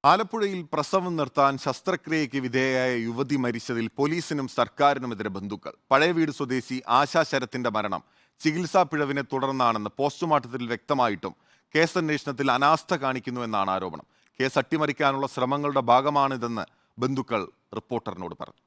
ആലപ്പുഴയിൽ പ്രസവം നിർത്താൻ ശസ്ത്രക്രിയയ്ക്ക് വിധേയയായ യുവതി മരിച്ചതിൽ പോലീസിനും സർക്കാരിനുമെതിരെ ബന്ധുക്കൾ. പഴയ വീട് സ്വദേശി ആശാ ശരത്തിന്റെ മരണം ചികിത്സാ പിഴവിനെ തുടർന്നാണെന്ന് പോസ്റ്റ്മോർട്ടത്തിൽ വ്യക്തമായിട്ടും കേസന്വേഷണത്തിൽ അനാസ്ഥ കാണിക്കുന്നുവെന്നാണ് ആരോപണം. കേസ് അട്ടിമറിക്കാനുള്ള ശ്രമങ്ങളുടെ ഭാഗമാണിതെന്ന് ബന്ധുക്കൾ റിപ്പോർട്ടറിനോട് പറഞ്ഞു.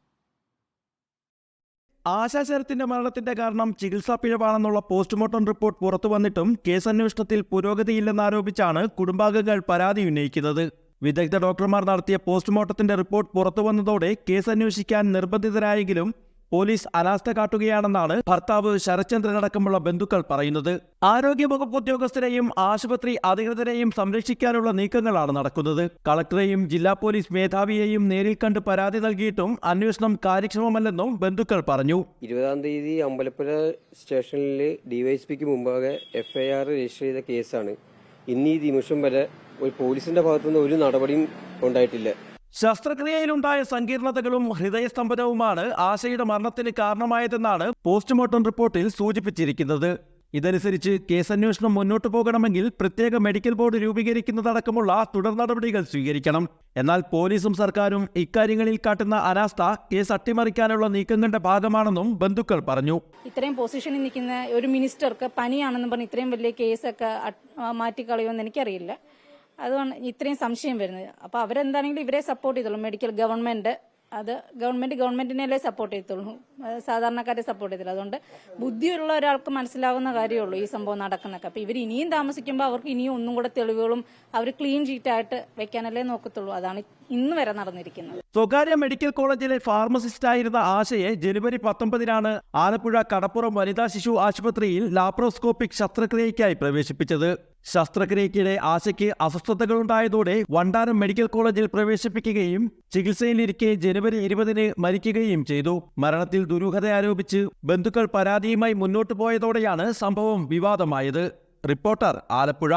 ആശാ ശരത്തിന്റെ മരണത്തിന്റെ കാരണം ചികിത്സാ പിഴവാണെന്നുള്ള പോസ്റ്റ്മോർട്ടം റിപ്പോർട്ട് പുറത്തു വന്നിട്ടും കേസന്വേഷണത്തിൽ പുരോഗതിയില്ലെന്നാരോപിച്ചാണ് കുടുംബാംഗങ്ങൾ പരാതി ഉന്നയിക്കുന്നത്. വിദഗ്ധ ഡോക്ടർമാർ നടത്തിയ പോസ്റ്റ്മോർട്ടത്തിന്റെ റിപ്പോർട്ട് പുറത്തു വന്നതോടെ കേസ് അന്വേഷിക്കാൻ നിർബന്ധിതരായെങ്കിലും പോലീസ് അനാസ്ഥ കാട്ടുകയാണെന്നാണ് ഭർത്താവ് ശരത്ചന്ദ്രനടക്കമുള്ള ബന്ധുക്കൾ പറയുന്നത്. ആരോഗ്യവകുപ്പ് ഉദ്യോഗസ്ഥരെയും ആശുപത്രി അധികൃതരെയും സംരക്ഷിക്കാനുള്ള നീക്കങ്ങളാണ് നടക്കുന്നത്. കളക്ടറെയും ജില്ലാ പോലീസ് മേധാവിയെയും നേരിൽ കണ്ട് പരാതി നൽകിയിട്ടും അന്വേഷണം കാര്യക്ഷമമല്ലെന്നും ബന്ധുക്കൾ പറഞ്ഞു. 20-ാം തീയതി അമ്പലപ്പുഴ സ്റ്റേഷനിൽ ഡിവൈഎസ്പിക്ക് മുമ്പാകെ FIR രജിസ്റ്റർ ചെയ്ത കേസാണ്. ഇന്നീ നിമിഷം വരെ പോലീസിന്റെ ഭാഗത്തുനിന്ന് ഒരു നടപടിയും ഉണ്ടായിട്ടില്ല. ശസ്ത്രക്രിയയിലുണ്ടായ സങ്കീർണതകളും ഹൃദയസ്തംഭനവുമാണ് ആശയുടെ മരണത്തിന് കാരണമായതെന്നാണ് പോസ്റ്റ്മോർട്ടം റിപ്പോർട്ടിൽ സൂചിപ്പിച്ചിരിക്കുന്നത്. ഇതനുസരിച്ച് കേസന്വേഷണം മുന്നോട്ടു പോകണമെങ്കിൽ പ്രത്യേക മെഡിക്കൽ ബോർഡ് രൂപീകരിക്കുന്നതടക്കമുള്ള തുടർ നടപടികൾ സ്വീകരിക്കണം. എന്നാൽ പോലീസും സർക്കാരും ഇക്കാര്യങ്ങളിൽ കാട്ടുന്ന അനാസ്ഥ കേസ് അട്ടിമറിക്കാനുള്ള നീക്കങ്ങളുടെ ഭാഗമാണെന്നും ബന്ധുക്കൾ പറഞ്ഞു. ഇത്രയും പൊസിഷനിൽ നിൽക്കുന്ന ഒരു മിനിസ്റ്റർക്ക് പനിയാണെന്ന് പറഞ്ഞ് ഇത്രയും വലിയ കേസൊക്കെ മാറ്റിക്കളയുമെന്ന് എനിക്കറിയില്ല. അതുകൊണ്ട് ഇത്രയും സംശയം വരുന്നത്. അപ്പോൾ അവരെന്താണെങ്കിലും ഇവരെ സപ്പോർട്ട് ചെയ്തോളൂ. മെഡിക്കൽ ഗവൺമെന്റ് ഗവൺമെന്റിനെ സപ്പോർട്ട് ചെയ്തോളൂ, സാധാരണക്കാരെ സപ്പോർട്ട് ചെയ്തോളൂ. അതുകൊണ്ട് ബുദ്ധിയുള്ള ഒരാൾക്ക് മനസ്സിലാവുന്ന കാര്യമുള്ളൂ ഈ സംഭവം നടക്കുന്നൊക്കെ. അപ്പോൾ ഇവർ ഇനിയും താമസിക്കുമ്പോൾ അവർക്ക് ഇനിയും ഒന്നും കൂടെ തെളിവുകളും അവർ ക്ലീൻ ഷീറ്റായിട്ട് വെക്കാനല്ലേ നോക്കത്തുള്ളൂ. അതാണ് ഇന്ന് വരെ നടന്നിരിക്കുന്നത്. സ്വകാര്യ മെഡിക്കൽ കോളേജിലെ ഫാർമസിസ്റ്റായിരുന്ന ആശയെ ജനുവരി 19-നാണ് ആലപ്പുഴ കടപ്പുറം വനിതാ ശിശു ആശുപത്രിയിൽ ലാപ്രോസ്കോപ്പിക് ശസ്ത്രക്രിയയ്ക്കായി പ്രവേശിപ്പിച്ചത്. ശസ്ത്രക്രിയയ്ക്കിടെ ആശയ്ക്ക് അസ്വസ്ഥതകളുണ്ടായതോടെ വണ്ടാനം മെഡിക്കൽ കോളേജിൽ പ്രവേശിപ്പിക്കുകയും ചികിത്സയിലിരിക്കെ ജനുവരി 20-ന് മരിക്കുകയും ചെയ്തു. മരണത്തിൽ ദുരൂഹത ആരോപിച്ച് ബന്ധുക്കൾ പരാതിയുമായി മുന്നോട്ടു പോയതോടെയാണ് സംഭവം വിവാദമായത്. റിപ്പോർട്ടർ, ആലപ്പുഴ.